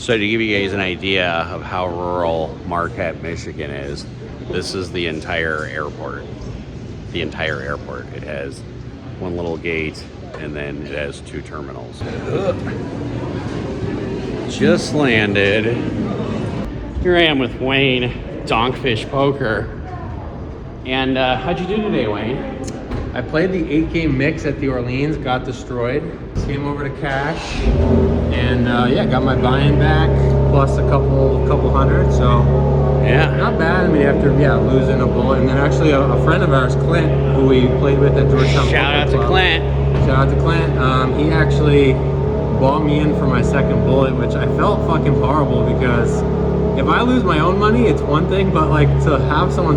So to give you guys an idea of how rural Marquette, Michigan is, this is the entire airport. The entire airport. It has one little gate and then it has 2 terminals. Just landed. Here I am with Wayne, Donkfish Poker. And how'd you do today, Wayne? I played the 8-game mix at the Orleans, got destroyed. Came over to cash, and yeah, got my buy-in back plus a couple hundred. So yeah, not bad. I mean, after losing a bullet, and then actually a friend of ours, Clint, who we played with at Georgetown. Shout out to Clint. Shout out to Clint. He actually bought me in for my second bullet, which I felt fucking horrible because if I lose my own money, it's one thing, but like to have someone,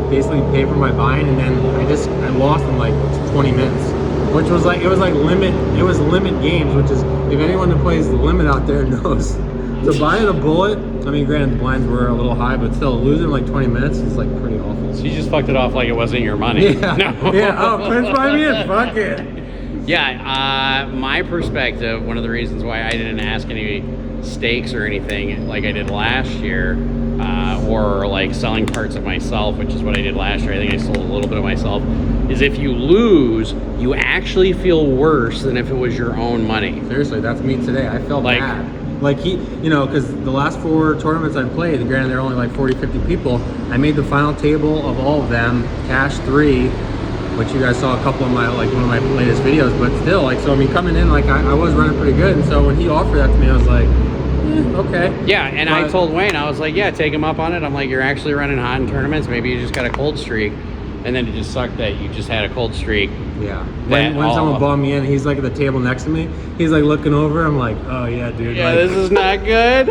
basically pay for my buy-in, and then I lost in like 20 minutes, which was like, it was limit games, which is, if anyone that plays the limit out there knows, to buy in a bullet, I mean, granted, the blinds were a little high, but still losing like 20 minutes is like pretty awful. So you just fucked it off like it wasn't your money. Yeah. No. Yeah. Oh, Clint's buy me in. Fuck it. Yeah. My perspective, one of the reasons why I didn't ask any stakes or anything like I did last year, or like selling parts of myself, which is what I did last year. I think I sold a little bit of myself. Is if you lose, you actually feel worse than if it was your own money. Seriously, that's me today. I felt like, bad. Like because the last 4 tournaments I played, granted they're only like 40, 50 people, I made the final table of all of them, cash 3, which you guys saw a couple of one of my latest videos, but still, like, so I mean, coming in, like, I was running pretty good, and so when he offered that to me, I was like, okay. Yeah, and I told Wayne, I was like, yeah, take him up on it. I'm like, you're actually running hot in tournaments, maybe you just got a cold streak. And then it just sucked that you just had a cold streak. Yeah. When someone bought me in, he's like at the table next to me. He's like looking over. I'm like, oh yeah, dude. Yeah, like, this is not good.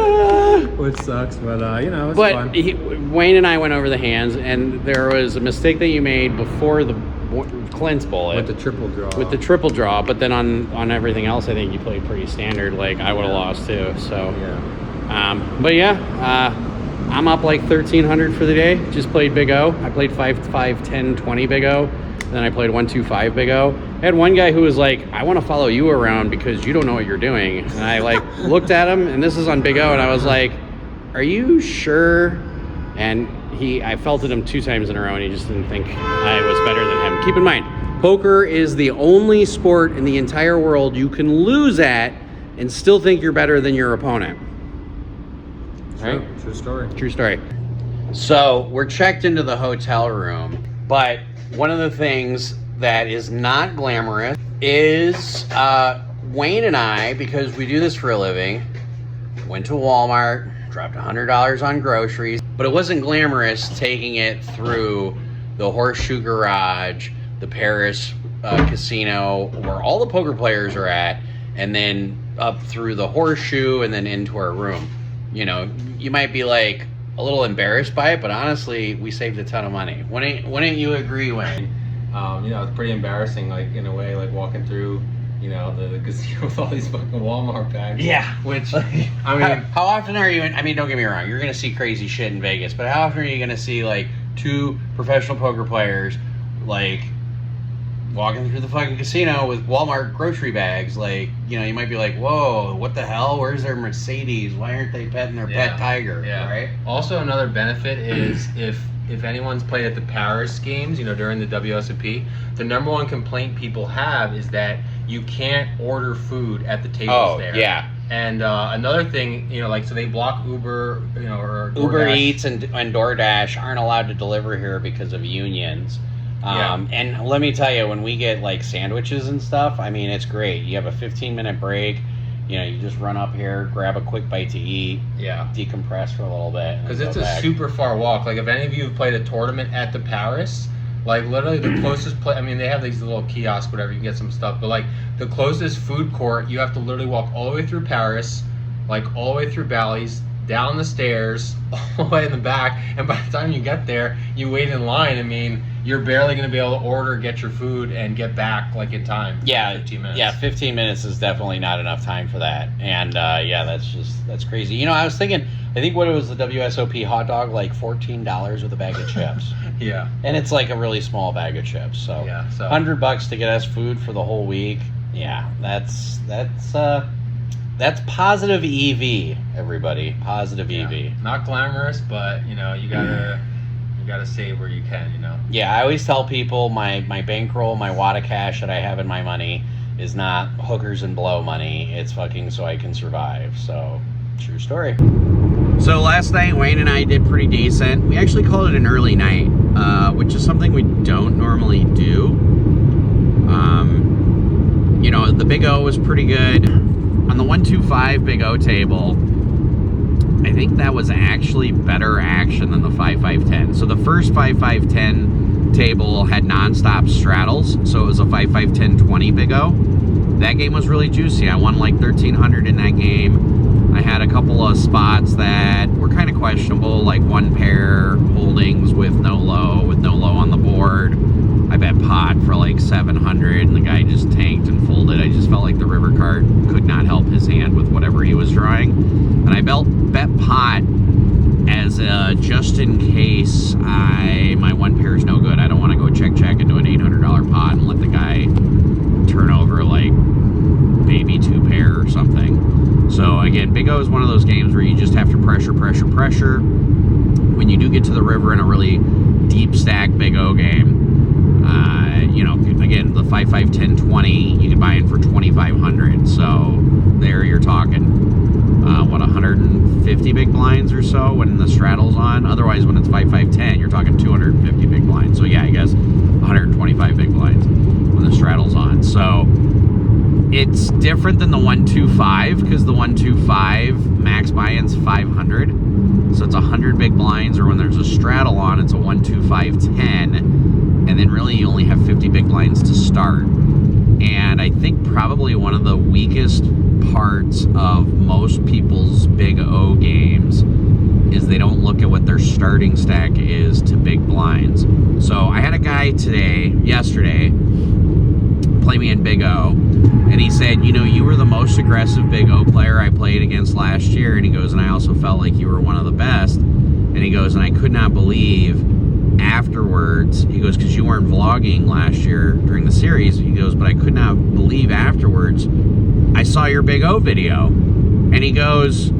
Which sucks, but it's fun. But Wayne and I went over the hands, and there was a mistake that you made before the Clint's bullet. With the triple draw. With the triple draw, but then on everything else, I think you played pretty standard. Like I would have lost too. So. Yeah. But yeah. I'm up like 1,300 for the day. Just played Big O. I played 5, 10, 20 Big O. Then I played 1, 2, 5 Big O. I had one guy who was like, I want to follow you around because you don't know what you're doing. And I like looked at him, and this is on Big O, and I was like, are you sure? And I felted him 2 times in a row, and he just didn't think I was better than him. Keep in mind, poker is the only sport in the entire world you can lose at and still think you're better than your opponent. Right? True story. True story. So we're checked into the hotel room, but one of the things that is not glamorous is Wayne and I, because we do this for a living, went to Walmart, dropped $100 on groceries, but it wasn't glamorous taking it through the Horseshoe Garage, the Paris casino, where all the poker players are at, and then up through the Horseshoe and then into our room. You might be like a little embarrassed by it, but honestly, we saved a ton of money. Wouldn't you agree, Wayne? It's pretty embarrassing, like in a way, like walking through, the casino with all these fucking Walmart bags. Yeah. Which, I mean, how often are you in? I mean, don't get me wrong, you're gonna see crazy shit in Vegas, but how often are you gonna see like 2 professional poker players, like, walking through the fucking casino with Walmart grocery bags? Like, you might be like, whoa, what the hell? Where's their Mercedes? Why aren't they petting their pet tiger? Yeah. Right? Also, another benefit is if anyone's played at the Paris games, during the WSOP, the number one complaint people have is that you can't order food at the tables there. Yeah. And another thing, so they block Uber, or DoorDash. Uber Eats and DoorDash aren't allowed to deliver here because of unions. And let me tell you, when we get like sandwiches and stuff, I mean, it's great. You have a 15-minute break. You just run up here, grab a quick bite to eat, decompress for a little bit. Because it's a super far walk. Like, if any of you have played a tournament at the Paris, like, literally the closest place, I mean, they have these little kiosks, whatever, you can get some stuff, but like, the closest food court, you have to literally walk all the way through Paris, like, all the way through Bally's, down the stairs, all the way in the back, and by the time you get there, you wait in line. I mean, you're barely going to be able to order, get your food, and get back like in time. Yeah, 15 minutes. Yeah, 15 minutes is definitely not enough time for that. And that's crazy. I was thinking, I think what it was, the WSOP hot dog, like $14 with a bag of chips. Yeah. And it's like a really small bag of chips. So, $100 to get us food for the whole week. Yeah, that's That's positive EV, everybody. Positive EV. Not glamorous, but you gotta save where you can. Yeah, I always tell people my bankroll, my wad of cash that I have in my money is not hookers and blow money. It's fucking so I can survive. So, true story. So last night, Wayne and I did pretty decent. We actually called it an early night, which is something we don't normally do. The Big O was pretty good. On the 125 Big O table, I think that was actually better action than the 5-5-10. So the first 5-5-10 table had nonstop straddles, so it was a 5-5-10-20 Big O. That game was really juicy. I won like 1,300 in that game. I had a couple of spots that were kind of questionable, like one pair holdings with no low on the board. I bet pot for like 700, and the guy just tanked and folded. I just felt like the river card could not help his hand with whatever he was drawing. And I bet pot as just in case my one pair is no good. I don't want to go check into an $800 pot and let the guy turn over like maybe two pair or something. So again, Big O is one of those games where you just have to pressure. When you do get to the river in a really deep stack Big O game, again, the 5-5-10-20, you can buy in for 2,500. So there you're talking, 150 big blinds or so when the straddle's on. Otherwise, when it's 5-5-10, you're talking 250 big blinds. So yeah, I guess 125 big blinds when the straddle's on. So it's different than the 125 because the 125 max buy-in's 500. So it's 100 big blinds, or when there's a straddle on, it's a 125-10. And then really you only have 50 big blinds to start. And I think probably one of the weakest parts of most people's Big O games is they don't look at what their starting stack is to big blinds. So I had a guy yesterday, play me in Big O, and he said, you were the most aggressive Big O player I played against last year. And he goes, and I also felt like you were one of the best. And he goes, and I could not believe afterwards, he goes, because you weren't vlogging last year during the series, he goes, but I could not believe afterwards I saw your Big O video. And he goes,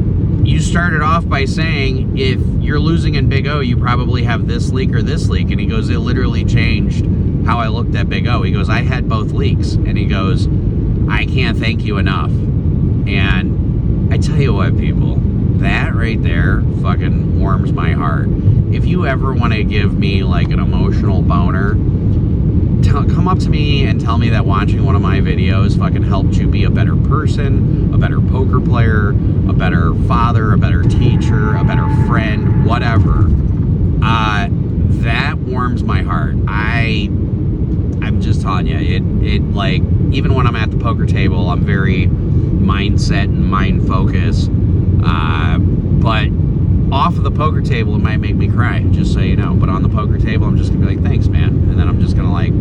you started off by saying if you're losing in Big O, you probably have this leak or this leak. And he goes, it literally changed how I looked at Big O. He goes, I had both leaks. And he goes, I can't thank you enough. And I tell you what, people, that right there fucking warms my heart. If you ever want to give me like an emotional boner, come up to me and tell me that watching one of my videos fucking helped you be a better person, a better poker player, a better father, a better teacher, a better friend, whatever. That warms my heart. I'm just telling you, it like, even when I'm at the poker table, I'm very mindset and mind focused. But off of the poker table, it might make me cry, just so you know. But on the poker table, I'm just gonna be like, thanks, man. And then I'm just gonna like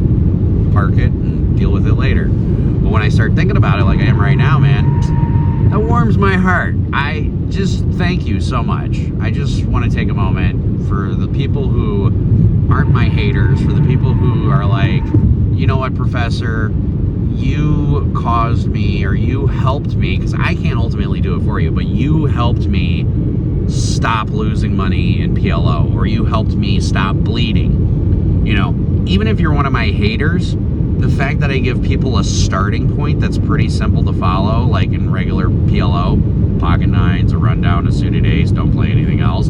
park it and deal with it later. But when I start thinking about it like I am right now, man, that warms my heart. I just thank you so much. I just want to take a moment for the people who aren't my haters, for the people who are like, you know what, Professor, you caused me, or you helped me, because I can't ultimately do it for you, but you helped me stop losing money in PLO, or you helped me stop bleeding. Even if you're one of my haters, the fact that I give people a starting point that's pretty simple to follow, like in regular PLO, pocket nines, a rundown, a suited ace, don't play anything else.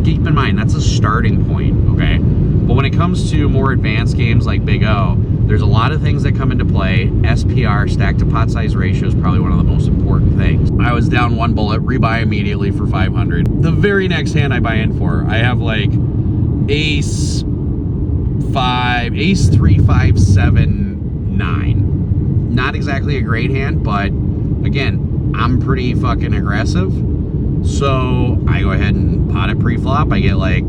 Keep in mind, that's a starting point, okay? But when it comes to more advanced games like Big O, there's a lot of things that come into play. SPR, stack to pot size ratio, is probably one of the most important things. I was down one bullet, rebuy immediately for 500. The very next hand I buy in for, I have like ace 3, 5, 7, 9. Not exactly a great hand, but again, I'm pretty fucking aggressive. So I go ahead and pot it pre-flop. I get like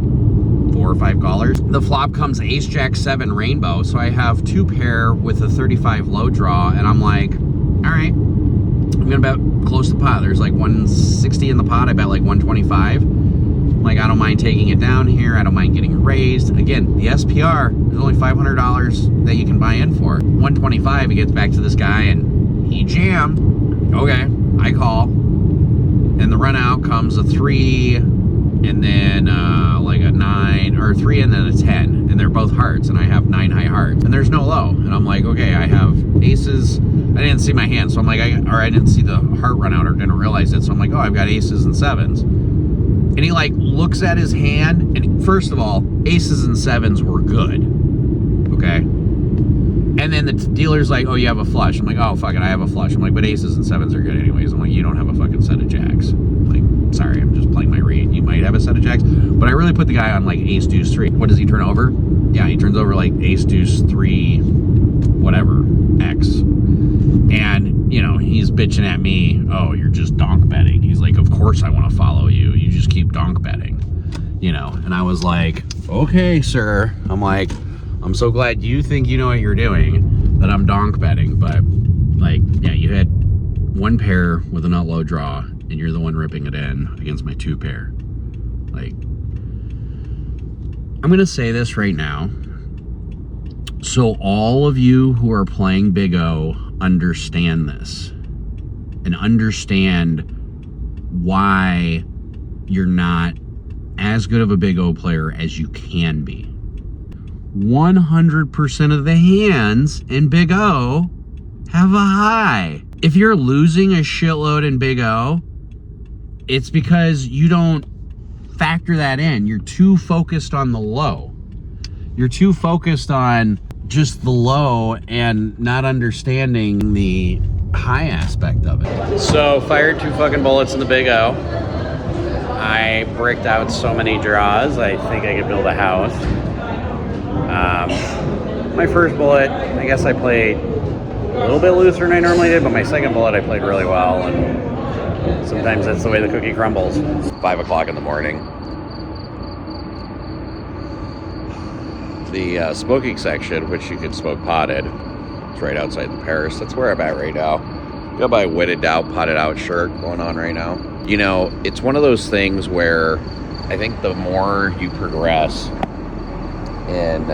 4 or 5 callers. The flop comes ace jack 7 rainbow, so I have 2 pair with a 35 low draw, and I'm like, all right, I'm gonna bet close to pot. There's like 160 in the pot. I bet like 125. Like, I don't mind taking it down here. I don't mind getting raised. Again, the SPR, there's only $500 that you can buy in for. 125, he gets back to this guy and he jammed. Okay, I call, and the run out comes a 3, and then like a 9, or 3 and then a 10, and they're both hearts, and I have 9 high hearts, and there's no low, and I'm like, okay, I have aces. I didn't see my hand, so I'm like, I didn't see the heart run out, or didn't realize it, so I'm like, oh, I've got aces and 7s. And he like looks at his hand, and first of all, aces and 7s were good, okay? And then the dealer's like, oh, you have a flush. I'm like, oh, fuck it, I have a flush. I'm like, but aces and 7s are good anyways. I'm like, you don't have a fucking set of jacks. I'm like, sorry, I'm just playing my read. You might have a set of jacks. But I really put the guy on like ace, deuce, 3. What does he turn over? Yeah, he turns over like ace, deuce, 3, whatever, X. And, you know, he's bitching at me, oh, you're just donk betting. He's like, of course I want to follow you. You just keep donk betting, you know. And I was like, okay, sir. I'm like, I'm so glad you think you know what you're doing, that I'm donk betting, but like, yeah, you had 1 pair with a nut low draw, and you're the one ripping it in against my 2 pair. Like, I'm gonna say this right now, so all of you who are playing Big O understand this, and understand why you're not as good of a Big O player as you can be. 100% of the hands in Big O have a high. If you're losing a shitload in Big O, it's because you don't factor that in. You're too focused on the low. You're too focused on just the low and not understanding the high aspect of it. So, fired 2 fucking bullets in the Big O. I bricked out so many draws, I think I could build a house. My first bullet, I guess I played a little bit looser than I normally did, but my second bullet I played really well, and sometimes that's the way the cookie crumbles. It's 5 o'clock in the morning. The smoking section, which you can smoke potted, it's right outside the Paris. That's where I'm at right now. Got my wetted out, potted out shirt going on right now. You know, it's one of those things where I think the more you progress in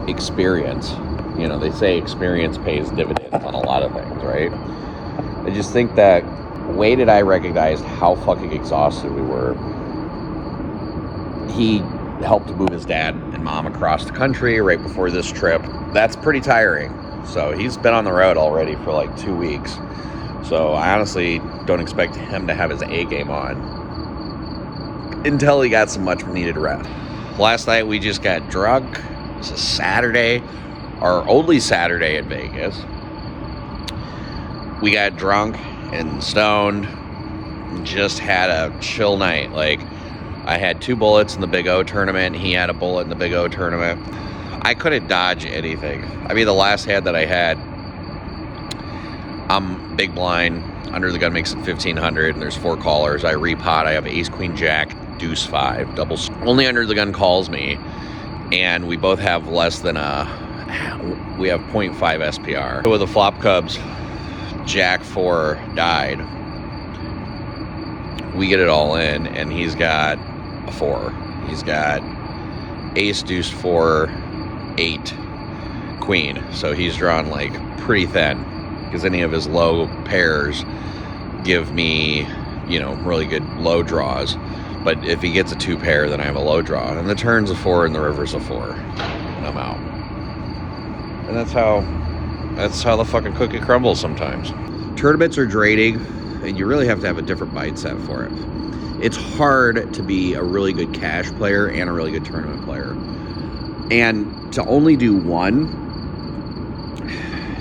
experience, you know, they say experience pays dividends on a lot of things, right? I just think that way that I recognized how fucking exhausted we were. He helped move his dad and mom across the country right before this trip. That's pretty tiring. So he's been on the road already for like 2 weeks. So I honestly don't expect him to have his A game on until he got some much needed rest. Last night we just got drunk. It's a Saturday, our only Saturday in Vegas. We got drunk and stoned, and just had a chill night. Like, I had 2 bullets in the Big O tournament. He had a bullet in the Big O tournament. I couldn't dodge anything. I mean, the last hand that I had, I'm big blind. Under the gun makes it 1,500, and there's 4 callers. I repot. I have ace, queen, jack, deuce, 5. Doubles. Only under the gun calls me, and we both have less than we have 0.5 SPR. So with the flop cubs, jack 4 died. We get it all in, and he's got a 4. He's got ace, deuce, 4, 8, queen. So he's drawn like pretty thin, because any of his low pairs give me, you know, really good low draws. But if he gets a 2 pair, then I have a low draw. And the turn's a 4 and the river's a 4. And I'm out. And that's how the fucking cookie crumbles sometimes. Tournaments are draining, and you really have to have a different mindset for it. It's hard to be a really good cash player and a really good tournament player. And to only do one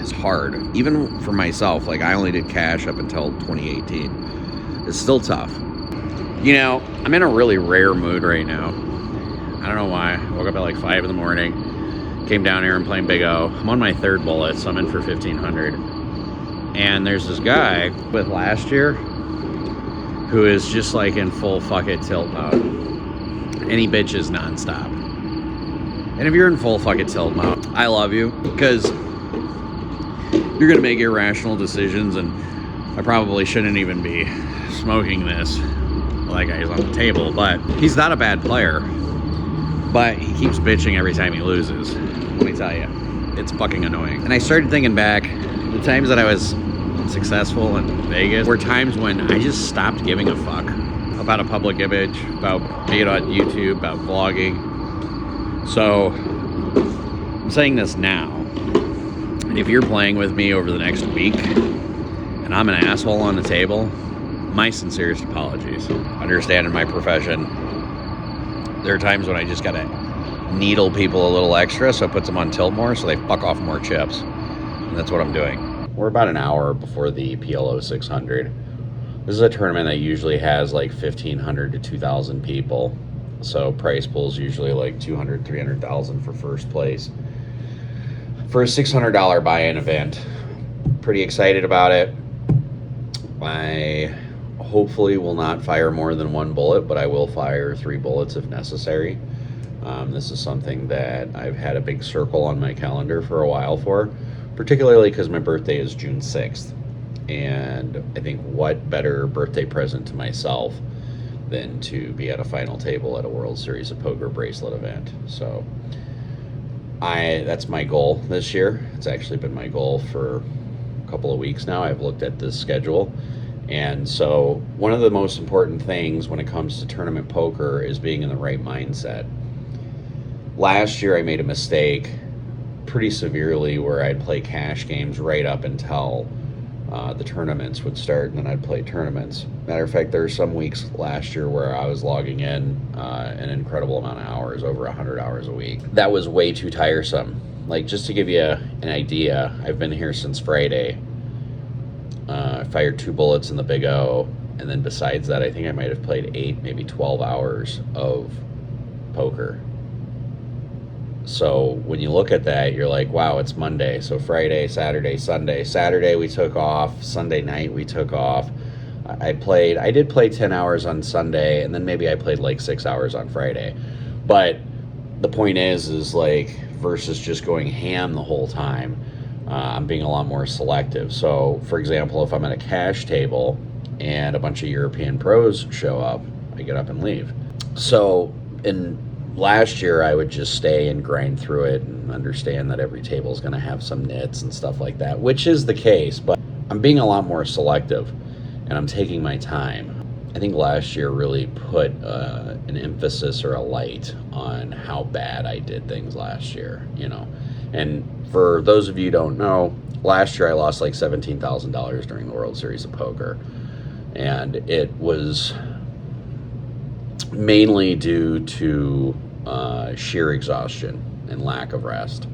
is hard. Even for myself, like I only did cash up until 2018. It's still tough. You know, I'm in a really rare mood right now. I don't know why. I woke up at like 5 in the morning, came down here and playing Big O. I'm on my 3rd bullet, so I'm in for 1,500. And there's this guy with last year who is just like in full fuck it tilt mode. And he bitches nonstop. And if you're in full fuck it tilt mode, I love you, because you're gonna make irrational decisions, and I probably shouldn't even be smoking this. That guy's on the table, but he's not a bad player. But he keeps bitching every time he loses. Let me tell you, it's fucking annoying. And I started thinking back the times that I was successful in Vegas were times when I just stopped giving a fuck about a public image, about being on YouTube, about vlogging. So I'm saying this now. If you're playing with me over the next week and I'm an asshole on the table, my sincerest apologies. Understand in my profession, there are times when I just gotta needle people a little extra so it puts them on tilt more so they fuck off more chips. And that's what I'm doing. We're about an hour before the PLO 600. This is a tournament that usually has like 1,500 to 2,000 people. So prize pool's usually like 200, 300,000 for first place. For a $600 buy-in event. Pretty excited about it. I hopefully will not fire more than one bullet, but I will fire 3 bullets if necessary. This is something that I've had a big circle on my calendar for a while for, particularly because my birthday is June 6th. And I think what better birthday present to myself than to be at a final table at a World Series of Poker bracelet event. So that's my goal this year. It's actually been my goal for a couple of weeks now. I've looked at this schedule. And so one of the most important things when it comes to tournament poker is being in the right mindset. Last year I made a mistake pretty severely where I'd play cash games right up until the tournaments would start, and then I'd play tournaments. Matter of fact, there were some weeks last year where I was logging in an incredible amount of hours, over 100 hours a week. That was way too tiresome. Like, just to give you an idea, I've been here since Friday. I fired 2 bullets in the Big O, and then besides that, I think I might have played 8, maybe 12 hours of poker. So when you look at that, you're like, wow, it's Monday. So Friday, Saturday, Sunday. Saturday we took off. Sunday night we took off. I did play 10 hours on Sunday, and then maybe I played like 6 hours on Friday. But the point is like, versus just going ham the whole time, I'm being a lot more selective. So for example, if I'm at a cash table and a bunch of European pros show up, I get up and leave. So last year I would just stay and grind through it and understand that every table is going to have some nits and stuff like that, which is the case, but I'm being a lot more selective and I'm taking my time. I think last year really put an emphasis or a light on how bad I did things last year, you know. And for those of you who don't know, last year I lost like $17,000 during the World Series of Poker, and it was mainly due to sheer exhaustion and lack of rest.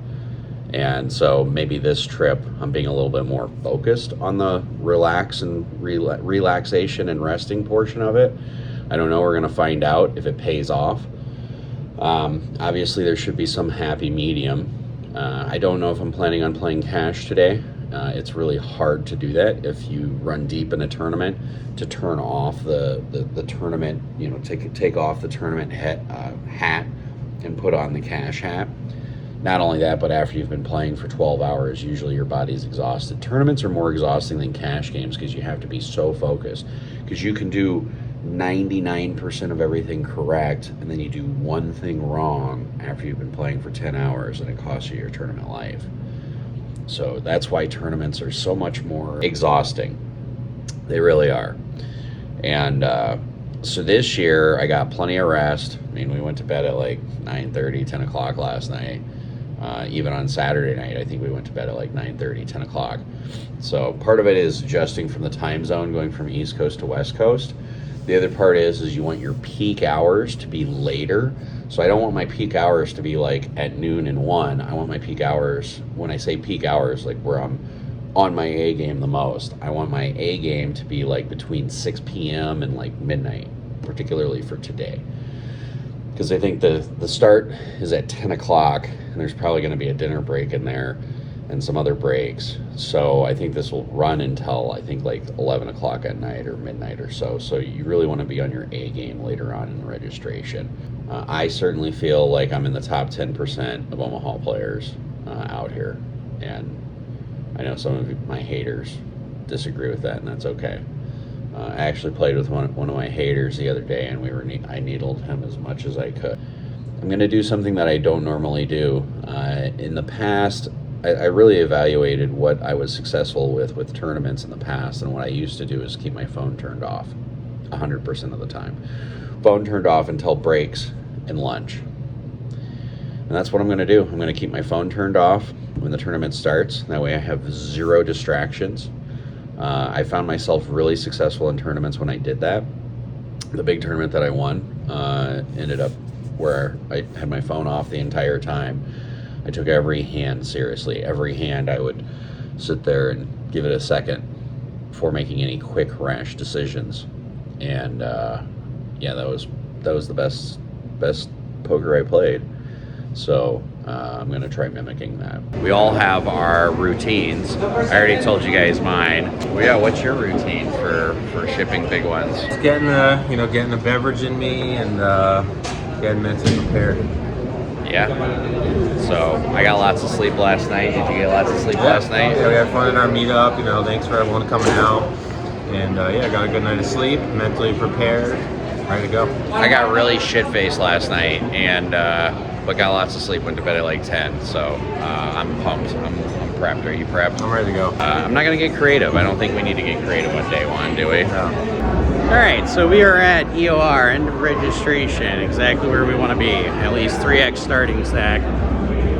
And so maybe this trip I'm being a little bit more focused on the relaxation and resting portion of it. I don't know, we're going to find out if it pays off. Obviously there should be some happy medium. I don't know if I'm planning on playing cash today. It's really hard to do that if you run deep in a tournament, to turn off the tournament, you know, take off the tournament hat and put on the cash hat. Not only that, but after you've been playing for 12 hours, usually your body's exhausted. Tournaments are more exhausting than cash games because you have to be so focused, because you can do 99% of everything correct, and then you do one thing wrong after you've been playing for 10 hours and it costs you your tournament life. So that's why tournaments are so much more exhausting. They really are. And so this year I got plenty of rest. I mean, we went to bed at like 9:30, 10 o'clock last night. Even on Saturday night, I think we went to bed at like 9:30, 10 o'clock. So part of it is adjusting from the time zone, going from East Coast to West Coast. The other part is you want your peak hours to be later. So I don't want my peak hours to be like at noon and 1. I want my peak hours, when I say peak hours, like where I'm on my A game the most. I want my A game to be like between 6 p.m. and like midnight, particularly for today. Because I think the start is at 10 o'clock, and there's probably going to be a dinner break in there and some other breaks. So I think this will run until, I think, like 11 o'clock at night or midnight or so. So you really want to be on your A game later on in the registration. I certainly feel like I'm in the top 10% of Omaha players out here. And I know some of my haters disagree with that, and that's okay. I actually played with one of my haters the other day, and I needled him as much as I could. I'm going to do something that I don't normally do. In the past, I really evaluated what I was successful with tournaments in the past, and what I used to do is keep my phone turned off 100% of the time. Phone turned off until breaks and lunch. And that's what I'm going to do. I'm going to keep my phone turned off when the tournament starts. That way I have zero distractions. I found myself really successful in tournaments when I did that. The big tournament that I won ended up where I had my phone off the entire time. I took every hand seriously. Every hand I would sit there and give it a second before making any quick, rash decisions. And yeah, that was the best poker I played. So I'm going to try mimicking that. We all have our routines. I already told you guys mine. Well, yeah, what's your routine for shipping big ones? Just getting a beverage in me and getting mentally prepared. Yeah. So I got lots of sleep last night. Did you get lots of sleep last night? Yeah, we had fun at our meetup. Thanks for everyone coming out. And yeah, got a good night of sleep, mentally prepared, ready to go. I got really shit-faced last night, and but got lots of sleep. Went to bed at like 10, so I'm pumped. I'm prepped. Are you prepped? I'm ready to go. I'm not gonna get creative. I don't think we need to get creative on day one, do we? No. All right, so we are at EOR, end of registration, exactly where we want to be. At least 3x starting stack.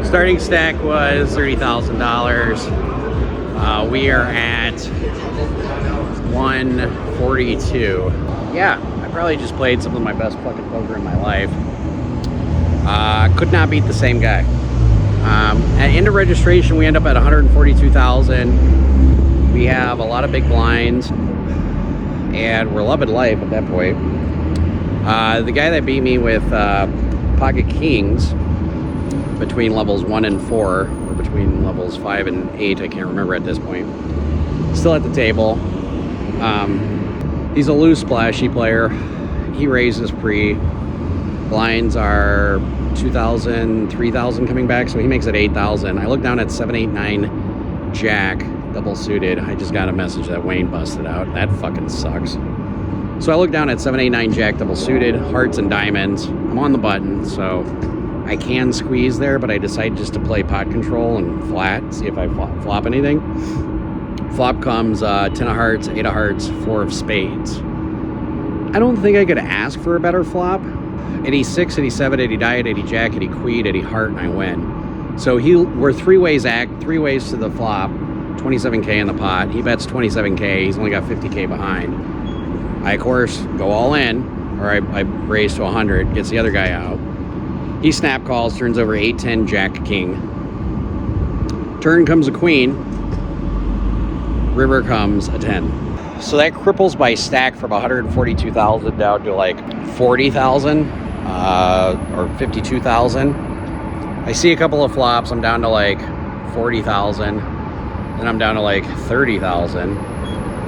Starting stack was $30,000. We are at 142. Yeah, I probably just played some of my best fucking poker in my life. Could not beat the same guy. At end of registration, we end up at 142,000. We have a lot of big blinds, and we're loving life at that point. The guy that beat me with pocket kings between levels 1 and 4, or between levels 5 and 8, I can't remember at this point, still at the table. He's a loose splashy player. He raises pre. Blinds are 2,000, 3,000 coming back, so he makes it 8,000. I look down at 7, 8, 9 jack, double suited. I just got a message that Wayne busted out. That fucking sucks. So I look down at 7, 8, 9 jack, double suited, hearts and diamonds. I'm on the button, so I can squeeze there, but I decided just to play pot control and flat, see if I flop anything. Flop comes 10 of hearts, 8 of hearts, 4 of spades. I don't think I could ask for a better flop. 86, 87, 80 diet, 80 jack, 80 queen, 80 heart, and I win. So we're three ways to the flop, 27K in the pot. He bets 27K, he's only got 50K behind. I, of course, go all in, or I raise to 100, gets the other guy out. He snap calls, turns over 8, 10, jack, king. Turn comes a queen. River comes a 10. So that cripples my stack from 142,000 down to like 40,000 or 52,000. I see a couple of flops. I'm down to like 40,000. Then I'm down to like 30,000.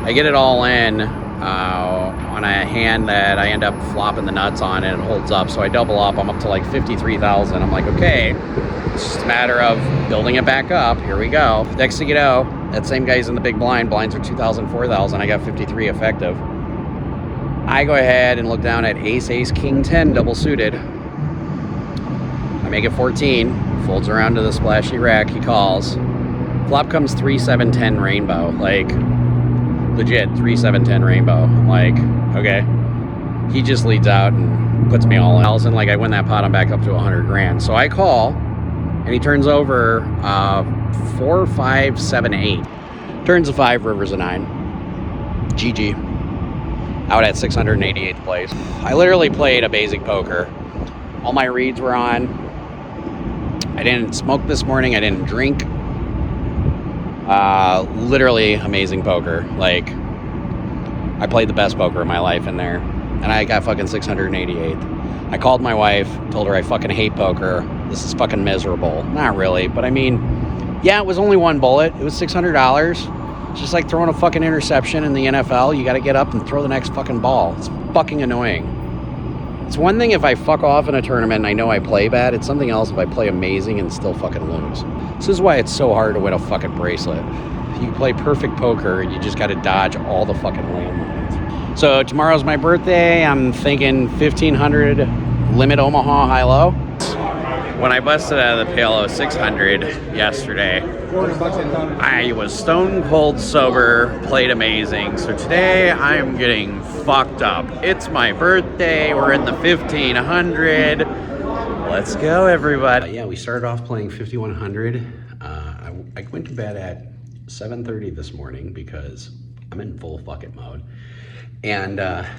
I get it all in on a hand that I end up flopping the nuts on, and it holds up. So I double up. I'm up to like 53,000. I'm like, okay, it's just a matter of building it back up. Here we go. Next thing you know, that same guy's in the big blind. Blinds are 2,000, 4,000. I got 53 effective. I go ahead and look down at ace, ace, king, 10, double suited. I make it 14. Folds around to the splashy rack. He calls. Flop comes 3, 7, 10 rainbow. Like, legit 3, 7, 10 rainbow. I'm like, okay. He just leads out and puts me all in. All of a sudden, like, I win that pot. I'm back up to 100 grand. So I call, and he turns over 4, 5, 7, 8. Turns a 5, rivers a 9. GG. Out at 688th place. I literally played a basic poker. All my reads were on. I didn't smoke this morning. I didn't drink. Literally amazing poker. Like, I played the best poker of my life in there. And I got fucking 688th. I called my wife, told her I fucking hate poker. This is fucking miserable. Not really, but I mean, yeah, it was only one bullet. It was $600. It's just like throwing a fucking interception in the NFL. You got to get up and throw the next fucking ball. It's fucking annoying. It's one thing if I fuck off in a tournament and I know I play bad. It's something else if I play amazing and still fucking lose. This is why it's so hard to win a fucking bracelet. You play perfect poker and you just got to dodge all the fucking landmines. So tomorrow's my birthday. I'm thinking 1,500 limit Omaha high-low. When I busted out of the PLO 600 yesterday, I was stone cold sober, played amazing. So today I'm getting fucked up. It's my birthday. We're in the 1500. Let's go, everybody. Yeah, we started off playing 5100. I went to bed at 7:30 this morning because I'm in full fucking mode. And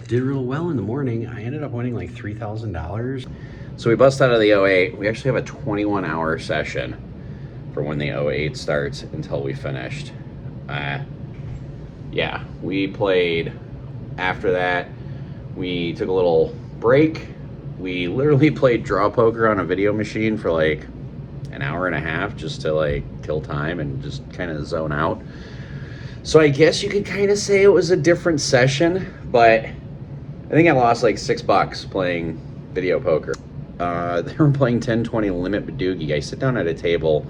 did real well in the morning. I ended up winning like $3,000. So we bust out of the 08. We actually have a 21-hour session for when the 08 starts until we finished. Yeah, we played. After that, we took a little break. We literally played draw poker on a video machine for like an hour and a half just to like kill time and just kind of zone out. So I guess you could kind of say it was a different session, but I think I lost like $6 playing video poker. They were playing 10-20 limit Badoogie. I sit down at a table.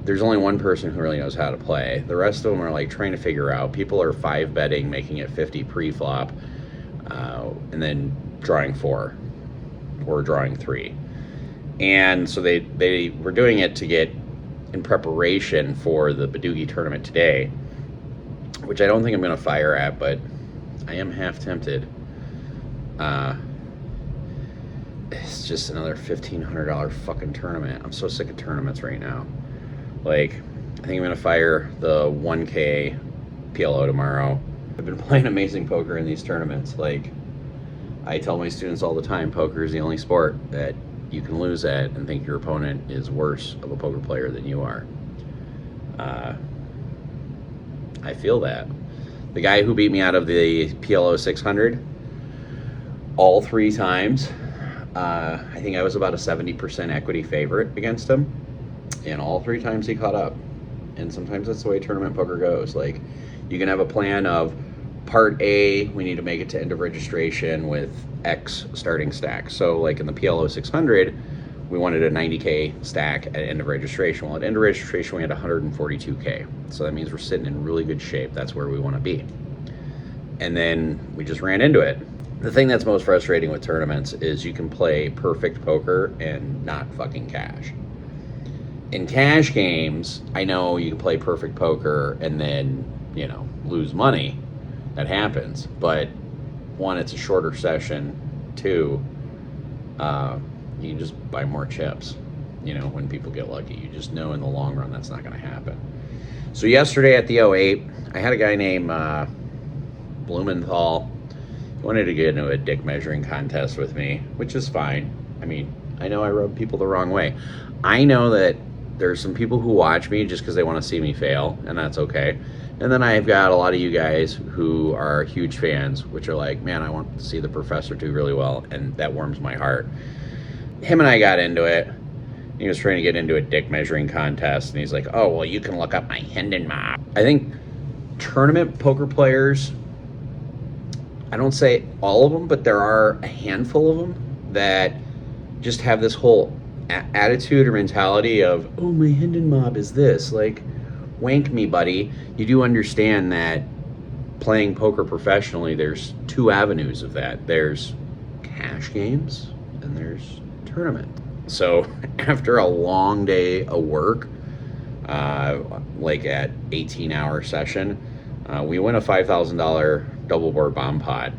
There's only one person who really knows how to play. The rest of them are like trying to figure out. People are 5-betting, making it 50 pre-flop, and then drawing 4 or drawing 3. And so they were doing it to get in preparation for the Badoogie tournament today, which I don't think I'm going to fire at, but I am half tempted. It's just another $1,500 fucking tournament. I'm so sick of tournaments right now. Like, I think I'm going to fire the 1K PLO tomorrow. I've been playing amazing poker in these tournaments. Like, I tell my students all the time, poker is the only sport that you can lose at and think your opponent is worse of a poker player than you are. I feel that. The guy who beat me out of the PLO 600 all 3 times, I think I was about a 70% equity favorite against him, and all 3 times he caught up. And sometimes that's the way tournament poker goes. Like, you can have a plan of part A, we need to make it to end of registration with X starting stack. So like in the PLO 600, we wanted a 90K stack at end of registration. Well, at end of registration, we had 142K. So that means we're sitting in really good shape. That's where we want to be. And then we just ran into it. The thing that's most frustrating with tournaments is you can play perfect poker and not fucking cash. In cash games, I know you can play perfect poker and then, you know, lose money. That happens. But 1, it's a shorter session. 2, you can just buy more chips, you know, when people get lucky. You just know in the long run that's not going to happen. So yesterday at the 08, I had a guy named Blumenthal. He wanted to get into a dick measuring contest with me, which is fine. I mean, I know I rub people the wrong way. I know that there's some people who watch me just because they want to see me fail, and that's okay. And then I've got a lot of you guys who are huge fans, which are like, man, I want to see the professor do really well, and that warms my heart. Him and I got into it. He was trying to get into a dick measuring contest, and he's like, oh, well, you can look up my Hendon mob. I think tournament poker players, I don't say all of them, but there are a handful of them that just have this whole attitude or mentality of, oh, my Hendon mob is this. Like, wank me, buddy. You do understand that playing poker professionally, there's 2 avenues of that. There's cash games and there's tournament. So after a long day of work, like at 18-hour session, we win a $5,000 double board bomb pot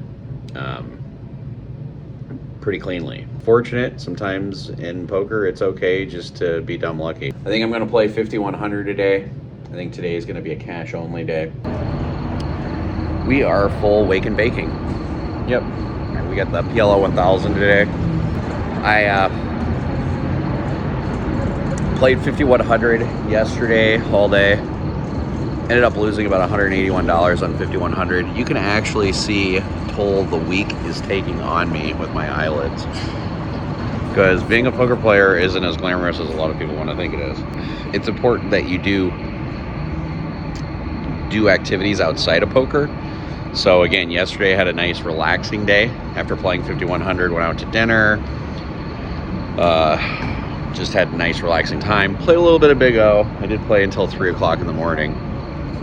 pretty cleanly. Fortunate, sometimes in poker it's okay just to be dumb lucky. I think I'm going to play 5100 today. I think today is going to be a cash only day. We are full wake and baking. Yep, we got the PLO 1000 today. I played 5100 yesterday all day. Ended up losing about $181 on 5100. You can actually see toll the week is taking on me with my eyelids. Because being a poker player isn't as glamorous as a lot of people want to think it is. It's important that you do activities outside of poker. So again, yesterday I had a nice relaxing day after playing 5100. Went out to dinner. Just had a nice relaxing time. Played a little bit of Big O. I did play until 3 o'clock in the morning.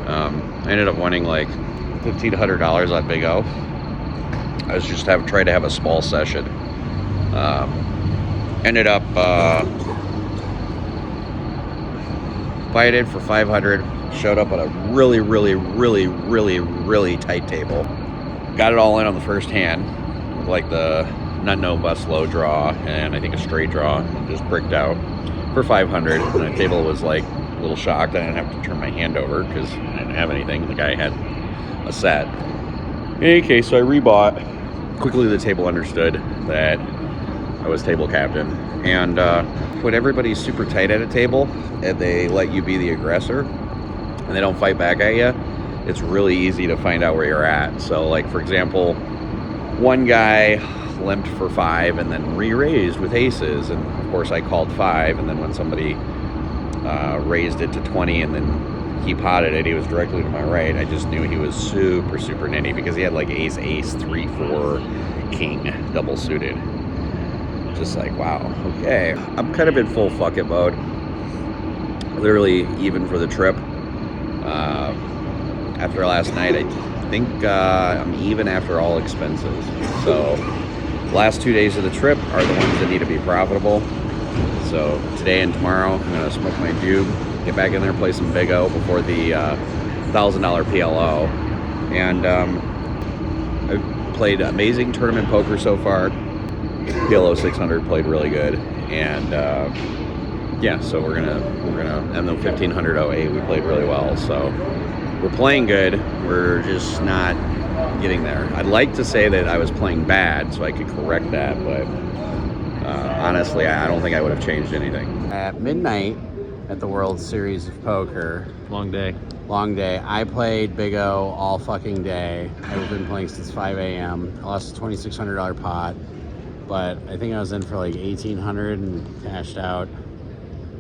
I ended up winning like $1,500 on Big O. I was just trying to have a small session. Ended up Invited for 500. Showed up at a really, really, really, really, really tight table. Got it all in on the first hand with like the nut no bust low draw and I think a straight draw, and just bricked out for 500. And the table was like a little shocked. I didn't have to turn my hand over because I didn't have anything. The guy had a set. In any case, so I rebought. Quickly the table understood that I was table captain. And when everybody's super tight at a table and they let you be the aggressor and they don't fight back at you, it's really easy to find out where you're at. So like, for example, one guy limped for 5 and then re-raised with aces, and of course I called 5, and then when somebody raised it to 20 and then he potted it, he was directly to my right. I just knew he was super, super nitty because he had like ace, 3, 4, king double suited. Just like, wow, okay. I'm kind of in full fuck it mode. Literally even for the trip. After last night, I think I'm even after all expenses. So last 2 days of the trip are the ones that need to be profitable. So today and tomorrow, I'm gonna smoke my jube, get back in there, play some Big O before the $1,000 PLO. And I've played amazing tournament poker so far. PLO 600 played really good, and yeah, so we're gonna and the 1500 08 we played really well. So we're playing good. We're just not getting there. I'd like to say that I was playing bad so I could correct that, but honestly, I don't think I would have changed anything. At midnight at the World Series of Poker, Long day. I played Big O all fucking day. I've been playing since 5 a.m. I lost a $2,600 pot, but I think I was in for like 1,800 and cashed out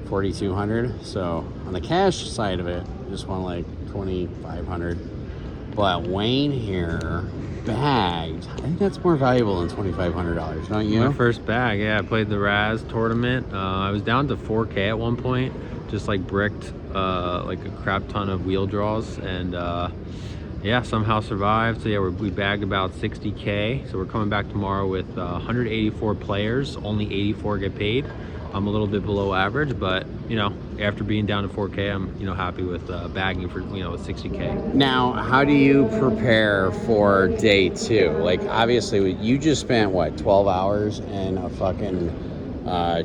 4,200. So on the cash side of it, just won like 2,500. But Wayne here bagged. I think that's more valuable than $2,500, don't you? My first bag, yeah. I played the Raz tournament. I was down to 4K at one point, just like bricked like a crap ton of wheel draws, and yeah, somehow survived. So yeah, we bagged about 60K. So we're coming back tomorrow with 184 players. Only 84 get paid. I'm a little bit below average, but you know, after being down to 4K, I'm happy with bagging for with 60K. Now, how do you prepare for day 2? Like, obviously, you just spent what, 12 hours in a fucking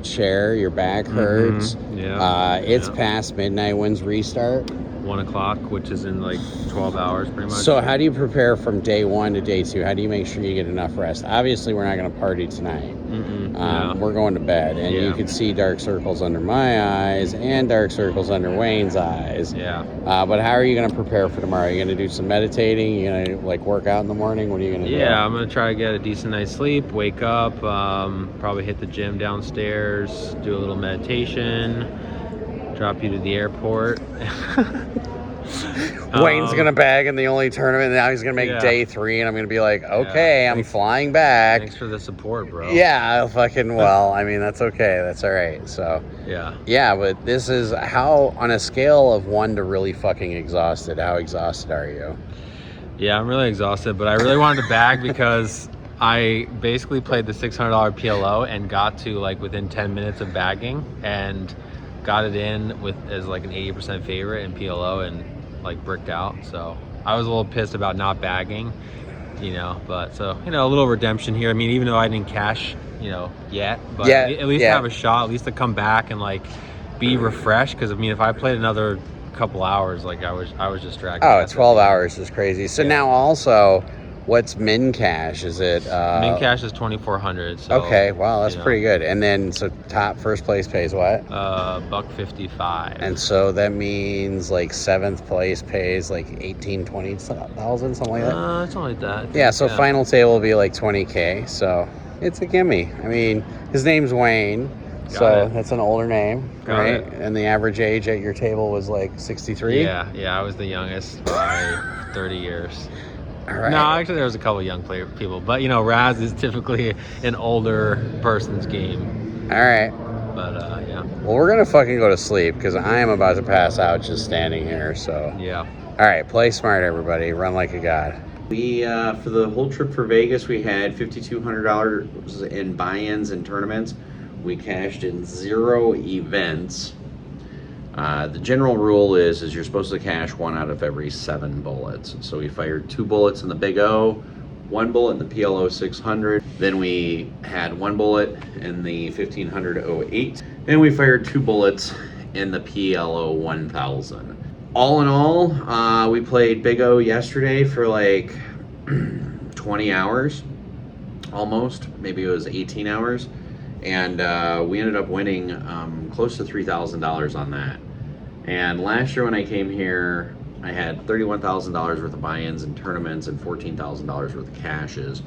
chair. Your back hurts. Yeah. It's past midnight. When's restart? 1 o'clock, which is in like 12 hours pretty much. So how do you prepare from day 1 to day 2? How do you make sure you get enough rest? Obviously, we're not going to party tonight. We're going to bed, and you can see dark circles under my eyes and dark circles under Wayne's eyes. Yeah. But how are you going to prepare for tomorrow? Are you going to do some meditating? You going to like work out in the morning? What are you going to do? Yeah, I'm going to try to get a decent night's sleep, wake up, probably hit the gym downstairs, do a little meditation, drop you to the airport. Wayne's gonna bag in the only tournament, and now he's gonna make day 3, and I'm gonna be like, okay, I'm flying back. Thanks for the support, bro. Yeah, fucking well. I mean, that's okay. That's all right. So yeah, but this is how, on a scale of 1 to really fucking exhausted, how exhausted are you? Yeah, I'm really exhausted, but I really wanted to bag because I basically played the $600 PLO and got to like within 10 minutes of bagging and got it in with as like an 80% favorite in PLO and like bricked out. So I was a little pissed about not bagging, but so a little redemption here. I mean, even though I didn't cash yet, but at least have a shot, at least to come back and like be refreshed, because I mean, if I played another couple hours, like I was just dragged. 12 hours is crazy. So now also, what's min cash? Is it min cash is 2,400. So, okay, wow, that's pretty good. And then so first place pays what? $155. And so that means like 7th place pays like 18, 20,000, something like that. Something like that. Yeah, so final table will be like 20K. So it's a gimme. I mean, his name's Wayne. So that's an older name, right? And the average age at your table was like 63? Yeah, I was the youngest by 30 years. All right. No, actually, there was a couple young people, but Raz is typically an older person's game. All right. But yeah. Well, we're gonna fucking go to sleep because I am about to pass out just standing here. So yeah. All right, play smart, everybody. Run like a god. We for the whole trip for Vegas, we had $5,200 in buy-ins and tournaments. We cashed in 0 events. The general rule is you're supposed to cash 1 out of every 7 bullets. So we fired 2 bullets in the Big O, 1 bullet in the PLO 600. Then we had 1 bullet in the 1500 08. And we fired 2 bullets in the PLO 1000. All in all, we played Big O yesterday for like 20 hours, almost. Maybe it was 18 hours. And we ended up winning close to $3,000 on that. And last year when I came here, I had $31,000 worth of buy-ins and tournaments and $14,000 worth of cashes.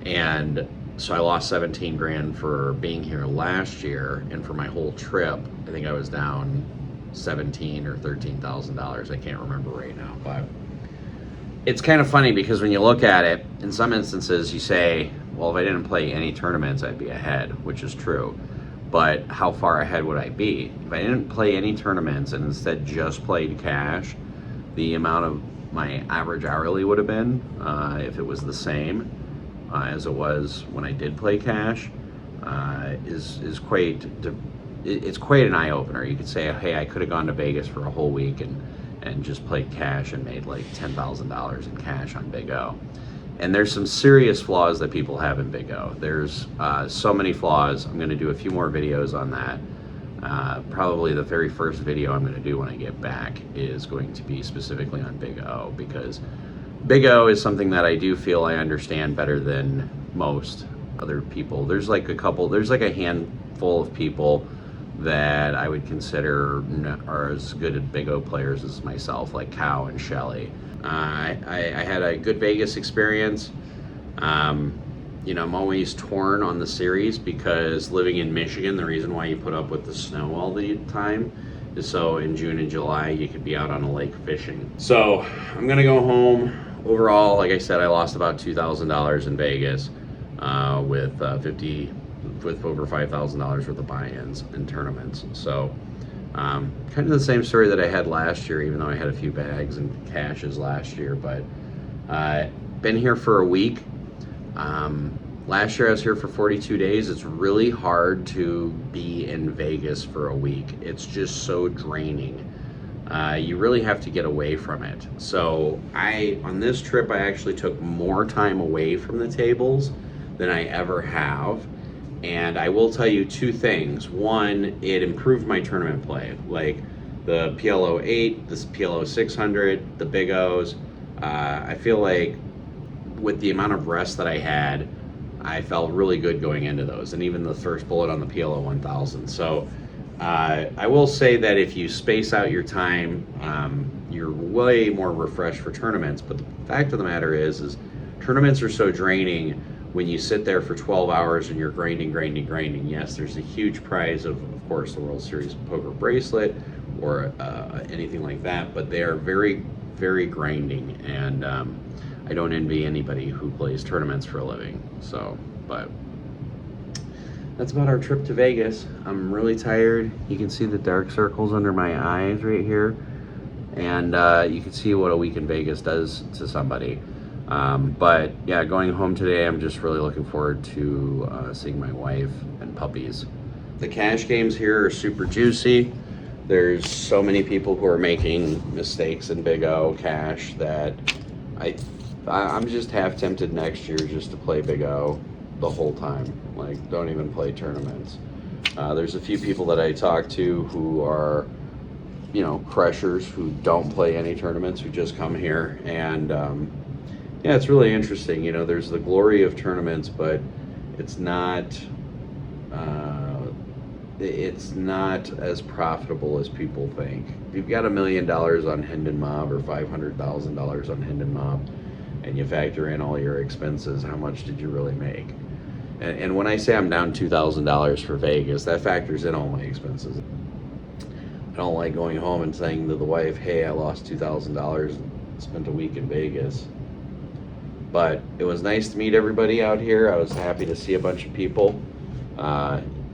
And so I lost 17 grand for being here last year. And for my whole trip, I think I was down $17,000 or $13,000. I can't remember right now, but it's kind of funny because when you look at it, in some instances you say, well, if I didn't play any tournaments, I'd be ahead, which is true. But how far ahead would I be? If I didn't play any tournaments and instead just played cash, the amount of my average hourly would have been, if it was the same as it was when I did play cash, is quite, it's quite an eye-opener. You could say, hey, I could have gone to Vegas for a whole week and just played cash and made like $10,000 in cash on Big O. And there's some serious flaws that people have in Big O. There's so many flaws. I'm going to do a few more videos on that. Probably the very first video I'm going to do when I get back is going to be specifically on Big O, because Big O is something that I do feel I understand better than most other people. There's like a handful of people that I would consider are as good at Big O players as myself, like Cow and Shelly. I had a good Vegas experience. You know, I'm always torn on the series because living in Michigan, the reason why you put up with the snow all the time is so in June and July you could be out on a lake fishing. So I'm gonna go home. Overall, like I said, I lost about $2,000 in Vegas with over $5,000 worth of buy-ins and tournaments. So kind of the same story that I had last year, even though I had a few bags and cashes last year. But been here for a week. Last year I was here for 42 days. It's really hard to be in Vegas for a week. It's just so draining. You really have to get away from it. So on this trip, I actually took more time away from the tables than I ever have. And I will tell you 2 things. One, it improved my tournament play. Like the PLO 8, this PLO 600, the Big O's. I feel like with the amount of rest that I had, I felt really good going into those. And even the first bullet on the PLO 1000. So I will say that if you space out your time, you're way more refreshed for tournaments. But the fact of the matter is tournaments are so draining when you sit there for 12 hours and you're grinding. Yes, there's a huge prize of course, the World Series poker bracelet or anything like that, but they are very, very grinding. And I don't envy anybody who plays tournaments for a living. So, but that's about our trip to Vegas. I'm really tired. You can see the dark circles under my eyes right here. And you can see what a week in Vegas does to somebody. But yeah, going home today, I'm just really looking forward to seeing my wife and puppies. The cash games here are super juicy. There's so many people who are making mistakes in Big O cash that I'm just half tempted next year just to play Big O the whole time. Like, don't even play tournaments. There's a few people that I talk to who are, you know, crushers who don't play any tournaments, who just come here. And yeah, it's really interesting. You know, there's the glory of tournaments, but it's not as profitable as people think. If you've got $1 million on Hendon Mob or $500,000 on Hendon Mob, and you factor in all your expenses, how much did you really make? And when I say I'm down $2,000 for Vegas, that factors in all my expenses. I don't like going home and saying to the wife, hey, I lost $2,000 and spent a week in Vegas. But it was nice to meet everybody out here. I was happy to see a bunch of people.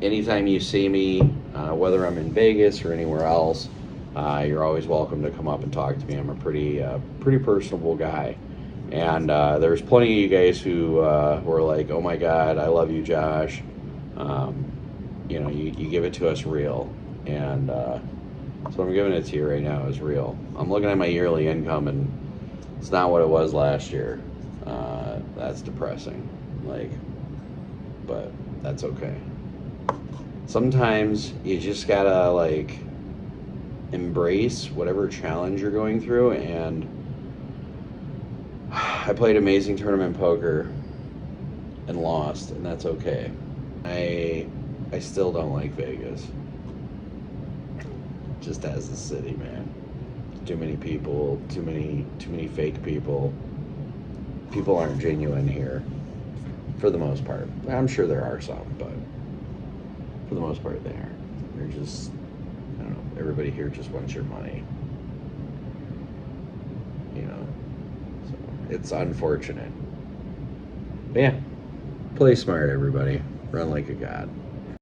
Anytime you see me, whether I'm in Vegas or anywhere else, you're always welcome to come up and talk to me. I'm a pretty personable guy. And there's plenty of you guys who were like, oh my God, I love you, Josh. You know, you give it to us real. And So I'm giving it to you right now is real. I'm looking at my yearly income and it's not what it was last year. That's depressing. Like, but that's okay. Sometimes you just gotta like embrace whatever challenge you're going through. And I played amazing tournament poker and lost, and that's okay. I still don't like Vegas. Just as a city, man. Too many people, too many fake people. People aren't genuine here, for the most part. I'm sure there are some, but for the most part, they aren't. They're just, I don't know. Everybody here just wants your money. You know, so it's unfortunate. But yeah, play smart, everybody. Run like a god.